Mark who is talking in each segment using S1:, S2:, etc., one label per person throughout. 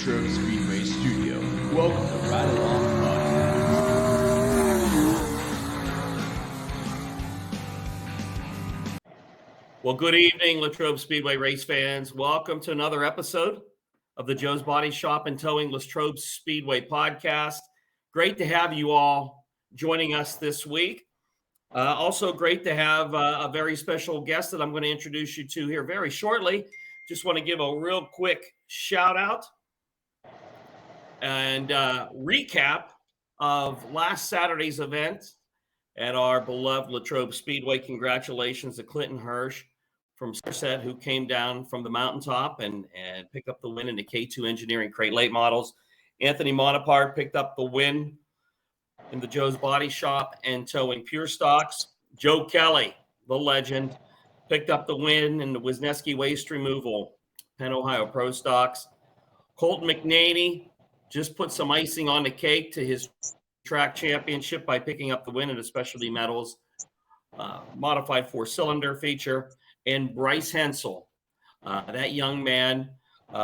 S1: Latrobe Speedway Studio. Welcome to Ride Along Podcast.
S2: Well, good evening, Latrobe Speedway race fans. Welcome to another episode of the Joe's Body Shop and Towing Latrobe Speedway podcast. Great to have you all joining us this week. Also great to have a very special guest that I'm going to introduce you to here very shortly. Just want to give a real quick shout out and recap of last Saturday's event at our beloved Latrobe Speedway. Congratulations to Clinton Hirsch from Somerset, who came down from the mountaintop and picked up the win in the K2 Engineering Crate Late Models. Anthony Monapart picked up the win in the Joe's Body Shop and Towing Pure Stocks. Joe Kelly, the legend, picked up the win in the Wisneski Waste Removal Penn Ohio Pro Stocks. Colton McNaney just put some icing on the cake to his track championship by picking up the win in the Specialty Metals modified four-cylinder feature. And Bryce Hensel, that young man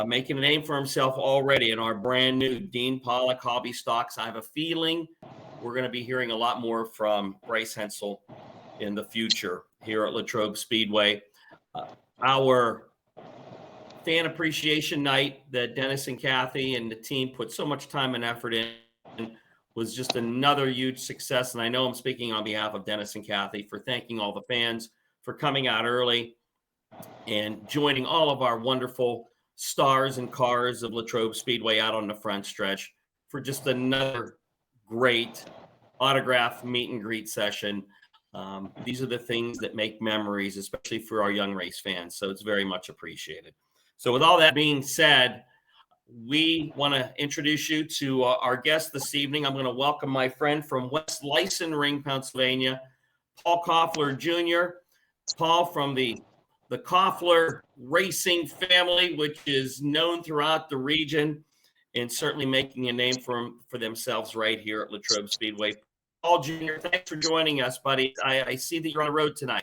S2: making a name for himself already in our brand new Dean Pollock Hobby Stocks. I have a feeling we're going to be hearing a lot more from Bryce Hensel in the future here at Latrobe Speedway. Our fan appreciation night that Dennis and Kathy and the team put so much time and effort in was just another huge success. And I know I'm speaking on behalf of Dennis and Kathy for thanking all the fans for coming out early and joining all of our wonderful stars and cars of Latrobe Speedway out on the front stretch for just another great autograph meet and greet session. These are the things that make memories, especially for our young race fans. So it's very much appreciated. So with all that being said, we want to introduce you to our guest this evening. I'm going to welcome my friend from West Licensing, Pennsylvania, Paul Koffler Jr. Paul from the Koffler Racing family, which is known throughout the region and certainly making a name for themselves right here at Latrobe Speedway. Paul Jr., thanks for joining us, buddy. I see that you're on the road tonight.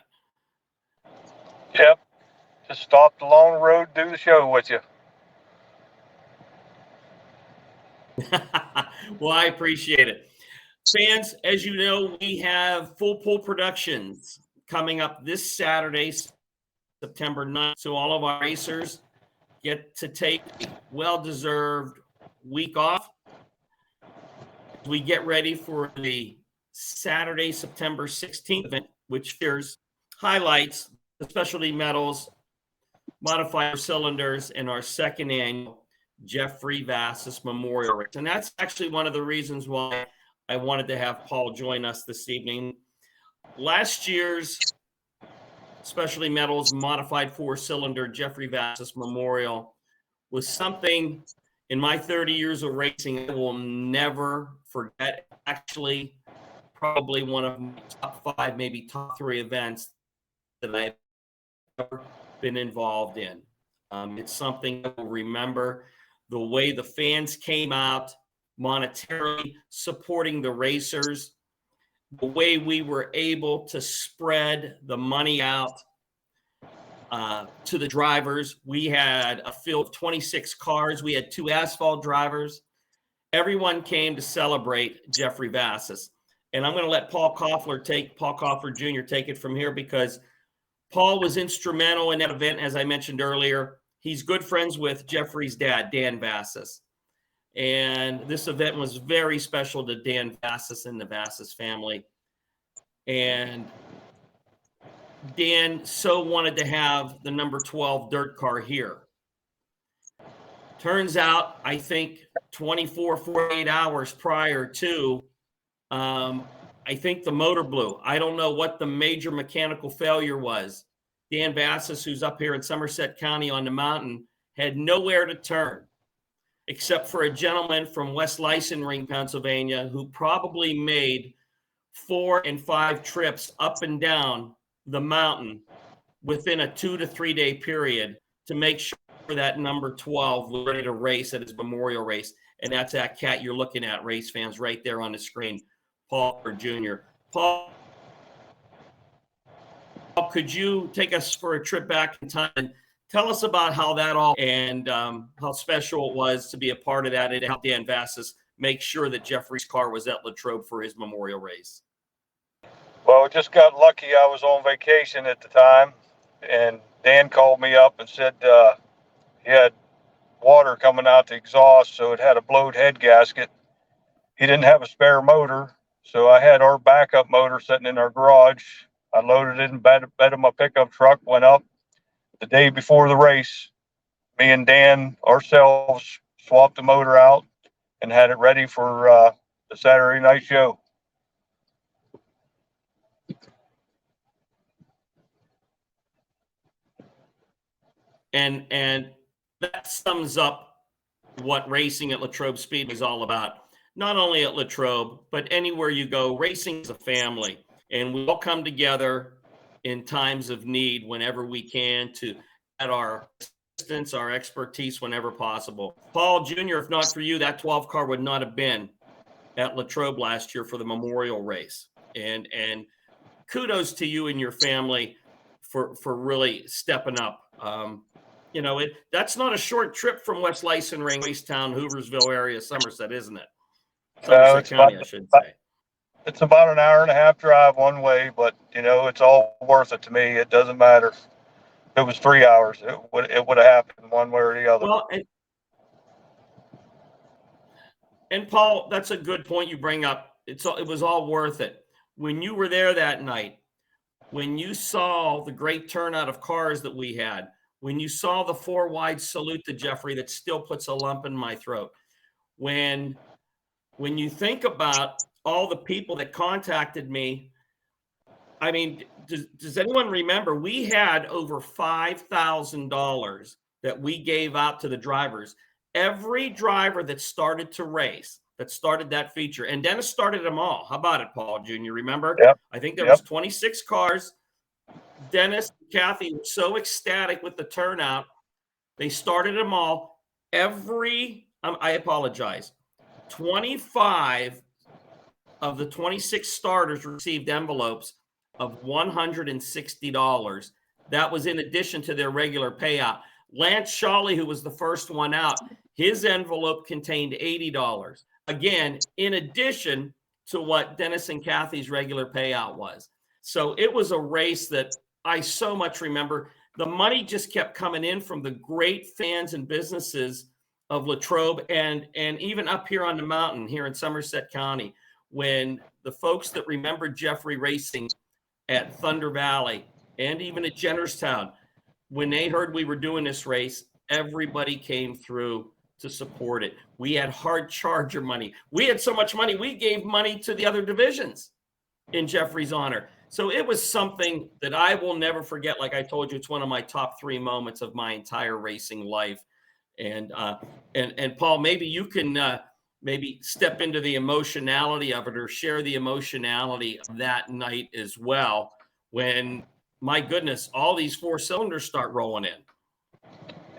S3: Yep. Just stopped along the road to do the show with you.
S2: Well, I appreciate it. Fans, as you know, we have Full Pull Productions coming up this Saturday, September 9th. So all of our racers get to take a well-deserved week off. We get ready for the Saturday, September 16th event, which features highlights the Specialty Metals, modified cylinders, and our second annual Jeffrey Vassis Memorial Race. And that's actually one of the reasons why I wanted to have Paul join us this evening. Last year's Specialty Metals modified four-cylinder Jeffrey Vassis Memorial was something in my 30 years of racing I will never forget. Actually, probably one of my top five, maybe top three events that I've ever been involved in. It's something I will remember. The way the fans came out monetarily supporting the racers, the way we were able to spread the money out to the drivers. We had a field of 26 cars. We had two asphalt drivers. Everyone came to celebrate Jeffrey Vassis. And I'm going to let Paul Koffler Jr. take it from here because Paul was instrumental in that event, as I mentioned earlier. He's good friends with Jeffrey's dad, Dan Vassis. And this event was very special to Dan Vassis and the Vassis family. And Dan so wanted to have the number 12 dirt car here. Turns out, I think 48 hours prior to, I think the motor blew. I don't know what the major mechanical failure was. Dan Vassis, who's up here in Somerset County on the mountain, had nowhere to turn except for a gentleman from West Licensing, Pennsylvania, who probably made 4 and 5 trips up and down the mountain within a 2 to 3 day period to make sure that number 12 was ready to race at his memorial race. And that's that cat you're looking at, race fans, right there on the screen, Paul Jr. Paul, could you take us for a trip back in time and tell us about how that all and how special it was to be a part of that and how Dan Vassis make sure that Jeffrey's car was at Latrobe for his memorial race.
S3: Well, I just got lucky. I was on vacation at the time, and Dan called me up and said he had water coming out the exhaust, so it had a blowed head gasket. He didn't have a spare motor, so I had our backup motor sitting in our garage. I loaded it in bed of my pickup truck, went up the day before the race. Me and Dan ourselves swapped the motor out and had it ready for the Saturday night show.
S2: And that sums up what racing at Latrobe Speed is all about. Not only at Latrobe, but anywhere you go, racing is a family. And we all come together in times of need whenever we can to add our assistance, our expertise whenever possible. Paul Jr., if not for you, that 12 car would not have been at Latrobe last year for the memorial race. And kudos to you and your family for really stepping up. You know, that's not a short trip from West Licensing, Racetown, Hooversville area, Somerset, isn't it? Somerset County, I should say.
S3: It's about an hour and a half drive one way, but you know, it's all worth it to me. It doesn't matter. If it was 3 hours, it would have happened one way or the other.
S2: Well, and Paul, that's a good point you bring up. It was all worth it. When you were there that night, when you saw the great turnout of cars that we had, when you saw the 4 wide salute to Jeffrey that still puts a lump in my throat, when you think about all the people that contacted me, I mean, does anyone remember we had over $5,000 that we gave out to the drivers? Every driver that started to race, that started that feature, and Dennis started them all. How about it, Paul Jr.? Remember?
S3: Yep.
S2: I think there was 26 cars. Dennis and Kathy were so ecstatic with the turnout. They started them all. I apologize, 25 of the 26 starters received envelopes of $160. That was in addition to their regular payout. Lance Shawley, who was the first one out, his envelope contained $80. Again, in addition to what Dennis and Kathy's regular payout was. So it was a race that I so much remember. The money just kept coming in from the great fans and businesses of Latrobe and even up here on the mountain here in Somerset County, when the folks that remembered Jeffrey racing at Thunder Valley and even at Jennerstown, when they heard we were doing this race, everybody came through to support it. We had hard charger money. We had so much money, we gave money to the other divisions in Jeffrey's honor. So it was something that I will never forget. Like I told you, it's one of my top 3 moments of my entire racing life. And Paul, maybe you can maybe step into the emotionality of it or share the emotionality of that night as well, when, my goodness, all these 4 cylinders start rolling in.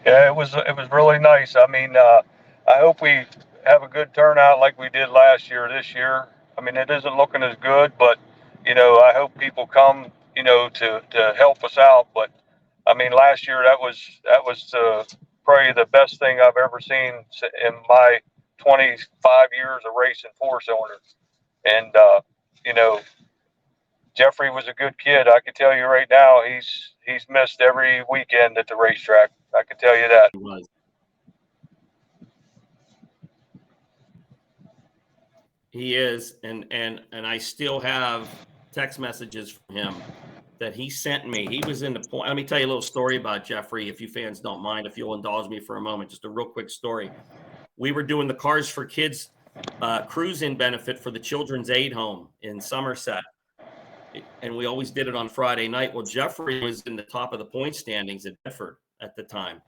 S3: Yeah, it was really nice. I mean, I hope we have a good turnout like we did last year. This year, I mean, it isn't looking as good, but you know, I hope people come, you know, to help us out. But I mean, last year that was probably the best thing I've ever seen in my 25 years of racing 4-cylinders. And you know, Jeffrey was a good kid. I can tell you right now, he's missed every weekend at the racetrack. I can tell you that.
S2: He is, and I still have text messages from him that he sent me. He was in the point. Let me tell you a little story about Jeffrey, if you fans don't mind, if you'll indulge me for a moment. Just a real quick story. We were doing the Cars for Kids cruise-in benefit for the Children's Aid Home in Somerset, and we always did it on Friday night. Well, Jeffrey was in the top of the point standings at Bedford at the time.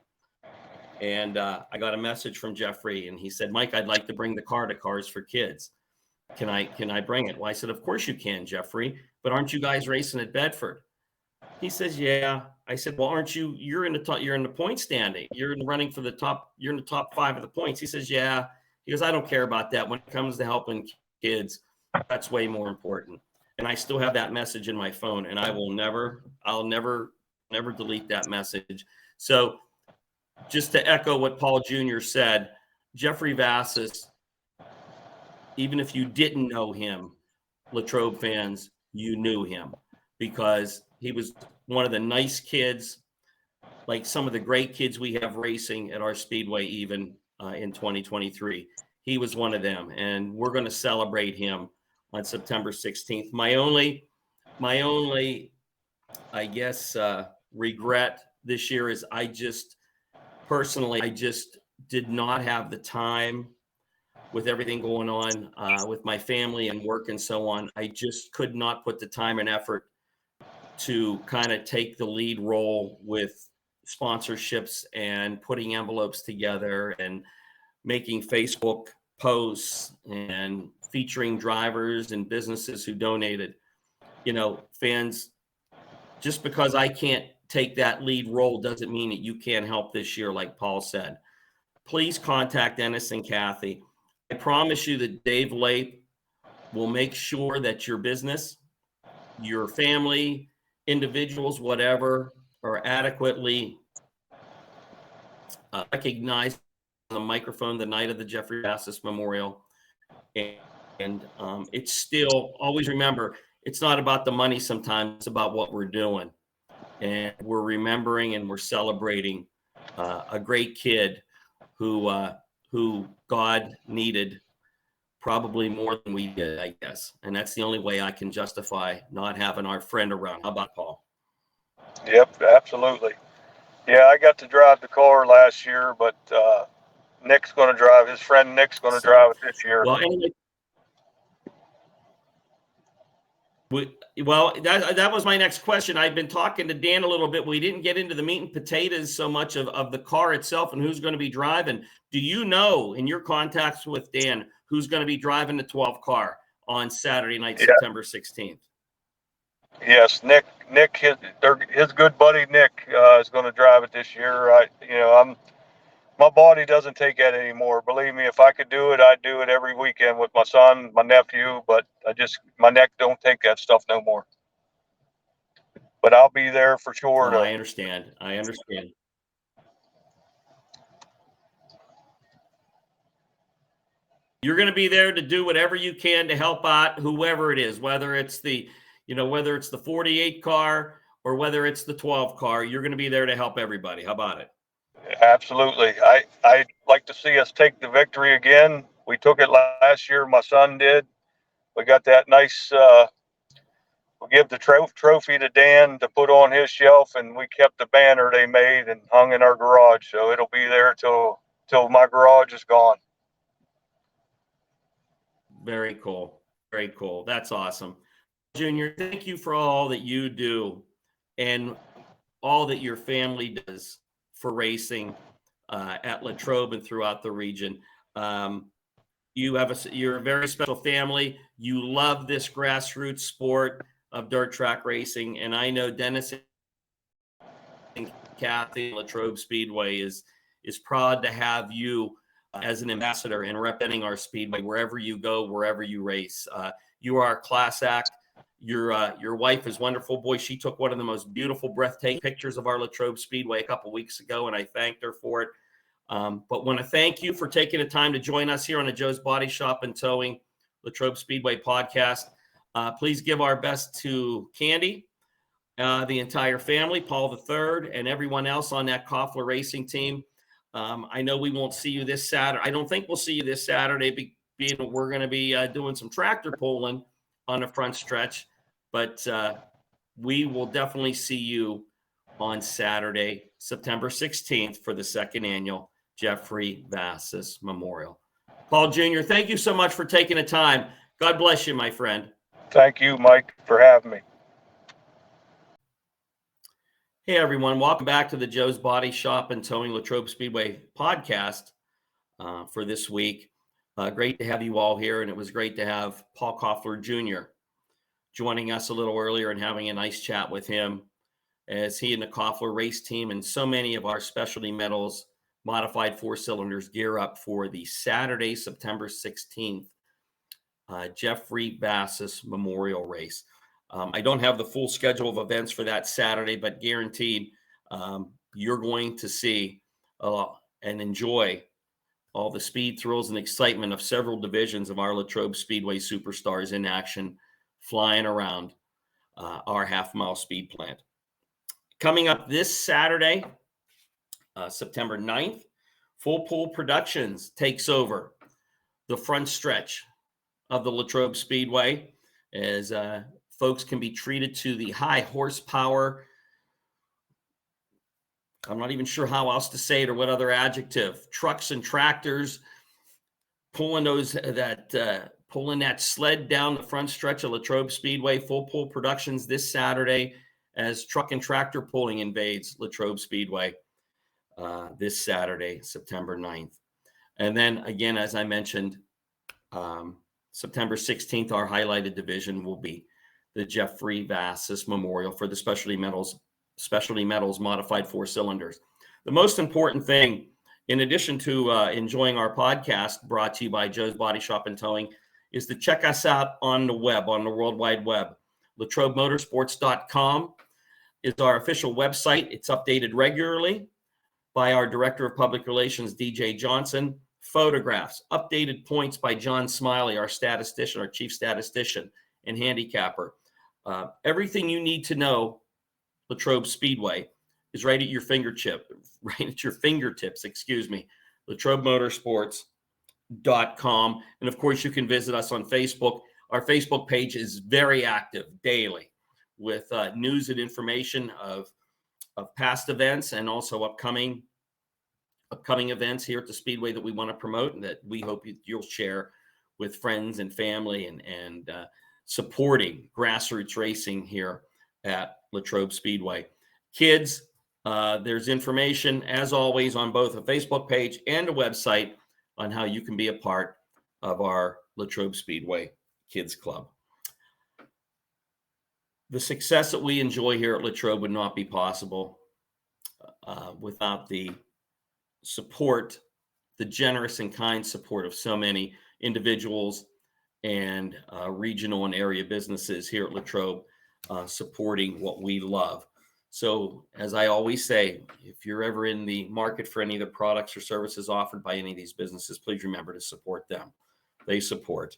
S2: And I got a message from Jeffrey, and he said, Mike, I'd like to bring the car to Cars for Kids. Can I bring it? Well, I said, of course you can, Jeffrey, but aren't you guys racing at Bedford? He says, yeah. I said, well, aren't you, you're in the point standing. You're running for the top, you're in the top 5 of the points. He says, yeah. He goes, I don't care about that. When it comes to helping kids, that's way more important. And I still have that message in my phone, and I'll never delete that message. So just to echo what Paul Jr. said, Jeffrey Vassis, even if you didn't know him, Latrobe fans, you knew him because he was one of the nice kids, like some of the great kids we have racing at our speedway, even in 2023. He was one of them, and we're going to celebrate him on September 16th. My only, I guess, regret this year is I just did not have the time with everything going on with my family and work and so on. I just could not put the time and effort to kind of take the lead role with sponsorships and putting envelopes together and making Facebook posts and featuring drivers and businesses who donated. You know, fans, just because I can't take that lead role doesn't mean that you can't help this year, like Paul said. Please contact Dennis and Kathy. I promise you that Dave Lape will make sure that your business, your family, individuals, whatever, are adequately recognized on the microphone the night of the Jeffrey Vassis Memorial. And it's still, always remember, it's not about the money sometimes, it's about what we're doing. And we're remembering and we're celebrating a great kid who God needed probably more than we did, I guess. And that's the only way I can justify not having our friend around. How about Paul?
S3: Yep, absolutely. Yeah, I got to drive the car last year, but Nick's going to drive. His friend Nick's going to drive it this year.
S2: Well, anyway, that was my next question. I've been talking to Dan a little bit. We didn't get into the meat and potatoes so much of the car itself and who's going to be driving. Do you know, in your contacts with Dan, who's going to be driving the 12 car on Saturday night, September 16th?
S3: Yes, Nick, his good buddy Nick is going to drive it this year. My body doesn't take that anymore. Believe me, if I could do it, I'd do it every weekend with my son, my nephew. But my neck don't take that stuff no more. But I'll be there for sure.
S2: No, I understand. You're going to be there to do whatever you can to help out whoever it is, whether it's the 48 car or whether it's the 12 car. You're going to be there to help everybody. How about it?
S3: Absolutely. I'd like to see us take the victory again. We took it last year. My son did. We got that nice, we'll give the trophy to Dan to put on his shelf, and we kept the banner they made and hung in our garage. So it'll be there till my garage is gone.
S2: Very cool. Very cool. That's awesome. Junior, thank you for all that you do and all that your family does for racing at Latrobe and throughout the region. You're a very special family. You love this grassroots sport of dirt track racing. And I know Dennis and Kathy Latrobe Speedway is proud to have you as an ambassador and representing our speedway wherever you go, wherever you race. You are a class act. Your wife is wonderful. Boy, she took one of the most beautiful, breathtaking pictures of our Latrobe Speedway a couple weeks ago, and I thanked her for it. But want to thank you for taking the time to join us here on the Joe's Body Shop and Towing Latrobe Speedway podcast. Please give our best to Candy, the entire family, Paul III, and everyone else on that Koffler Racing team. I know we won't see you this Saturday. I don't think we'll see you this Saturday, being we're going to be doing some tractor pulling on the front stretch. But we will definitely see you on Saturday, September 16th for the second annual Jeffrey Vassis Memorial. Paul Jr., thank you so much for taking the time. God bless you, my friend.
S3: Thank you, Mike, for having me.
S2: Hey, everyone. Welcome back to the Joe's Body Shop and Towing Latrobe Speedway podcast for this week. Great to have you all here, and it was great to have Paul Koffler Jr. joining us a little earlier and having a nice chat with him as he and the Koffler race team and so many of our specialty metals modified four cylinders gear up for the Saturday, September 16th, Jeffrey Vassis Memorial Race. I don't have the full schedule of events for that Saturday, but guaranteed you're going to see and enjoy all the speed, thrills, and excitement of several divisions of our Latrobe Speedway superstars in action, flying around our half-mile speed plant. Coming up this Saturday, September 9th, Full Pool Productions takes over the front stretch of the Latrobe Speedway, as folks can be treated to the high horsepower. I'm not even sure how else to say it or what other adjective. Trucks and tractors pulling that sled down the front stretch of Latrobe Speedway. Full Pool Productions this Saturday, as truck and tractor pulling invades Latrobe Speedway this Saturday, September 9th. And then again, as I mentioned, September 16th, our highlighted division will be the Jeffrey Vassis Memorial for the Specialty Metals Modified 4 Cylinders. The most important thing, in addition to enjoying our podcast brought to you by Joe's Body Shop and Towing, is to check us out on the web, on the World Wide Web. LatrobeMotorsports.com is our official website. It's updated regularly by our Director of Public Relations, DJ Johnson. Photographs, updated points by John Smiley, our statistician, our chief statistician and handicapper. Everything you need to know Latrobe Speedway is right at your fingertips, LatrobeMotorsports.com. And of course, you can visit us on Facebook. Our Facebook page is very active daily with news and information of past events and also upcoming events here at the Speedway that we want to promote and that we hope you'll share with friends and family and supporting grassroots racing here at Latrobe Speedway. Kids, there's information, as always, on both a Facebook page and a website on how you can be a part of our Latrobe Speedway Kids Club. The success that we enjoy here at Latrobe would not be possible without the support, the generous and kind support of so many individuals and regional and area businesses here at Latrobe supporting what we love. So as I always say, if you're ever in the market for any of the products or services offered by any of these businesses, please remember to support them. They support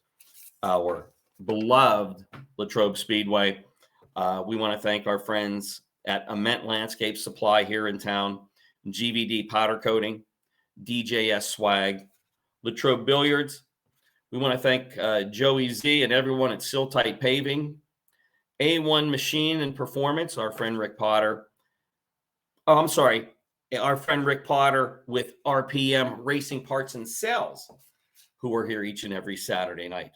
S2: our beloved Latrobe Speedway. We want to thank our friends at Ament Landscape Supply here in town, GVD Powder Coating, DJS Swag, Latrobe Billiards. We want to thank Joey Z and everyone at Tite Paving, A1 Machine and Performance, our friend Rick Potter. Our friend Rick Potter with RPM Racing Parts and Sales, who are here each and every Saturday night.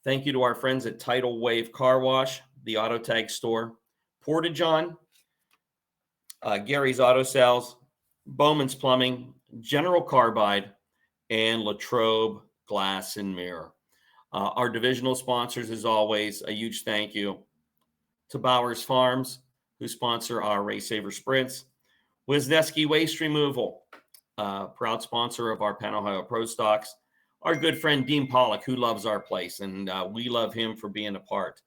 S2: Thank you to our friends at Tidal Wave Car Wash, the Auto Tag Store, Porta-John, Garry's Auto Sales, Bowman's Plumbing, General Carbide, and Latrobe Glass and Mirror. Our divisional sponsors, as always, a huge thank you to Bowers Farms, who sponsor our Race Saver Sprints, Wisneski Waste Removal, proud sponsor of our Penn Ohio Pro Stocks, our good friend Dean Pollock, who loves our place, and we love him for being a part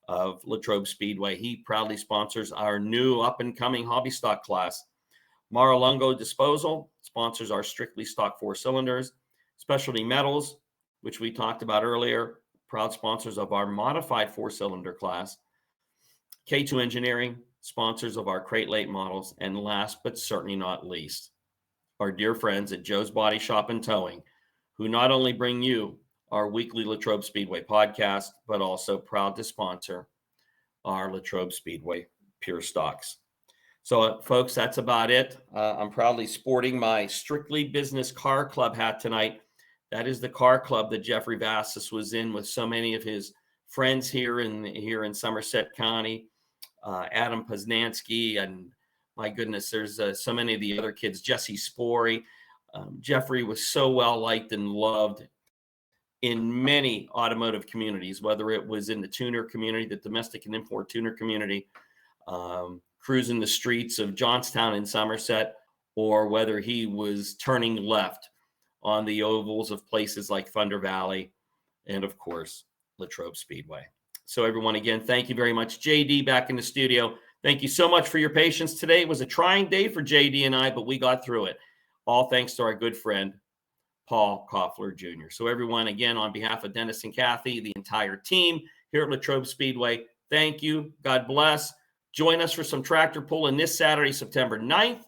S2: of Latrobe Speedway. He proudly sponsors our new up-and-coming hobby stock class. Marilungo Disposal sponsors our strictly stock 4 cylinders. Specialty Metals, which we talked about earlier, proud sponsors of our modified 4-cylinder class. K2 Engineering, sponsors of our crate late models. And last but certainly not least, our dear friends at Joe's Body Shop and Towing, who not only bring you our weekly Latrobe Speedway podcast, but also proud to sponsor our Latrobe Speedway Pure Stocks. So, folks, that's about it. I'm proudly sporting my Strictly Business Car Club hat tonight. That is the car club that Jeffrey Vassis was in with so many of his friends here in Somerset County, Adam Poznansky, and my goodness, there's so many of the other kids, Jesse Spory. Jeffrey was so well liked and loved in many automotive communities, whether it was in the tuner community, the domestic and import tuner community, cruising the streets of Johnstown in Somerset, or whether he was turning left on the ovals of places like Thunder Valley and, of course, Latrobe Speedway. So everyone, again, thank you very much. JD back in the studio. Thank you so much for your patience today. It was a trying day for JD and I, but we got through it. All thanks to our good friend, Paul Koffler Jr. So everyone, again, on behalf of Dennis and Kathy, the entire team here at Latrobe Speedway, thank you. God bless. Join us for some tractor pulling this Saturday, September 9th.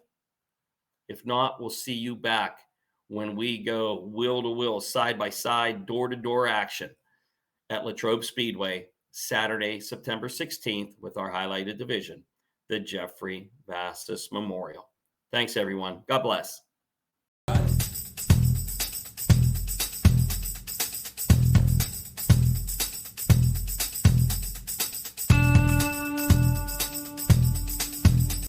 S2: If not, we'll see you back when we go wheel to wheel, side by side, door to door action at Latrobe Speedway, Saturday, September 16th, with our highlighted division, the Jeffrey Vastus Memorial. Thanks, everyone. God bless.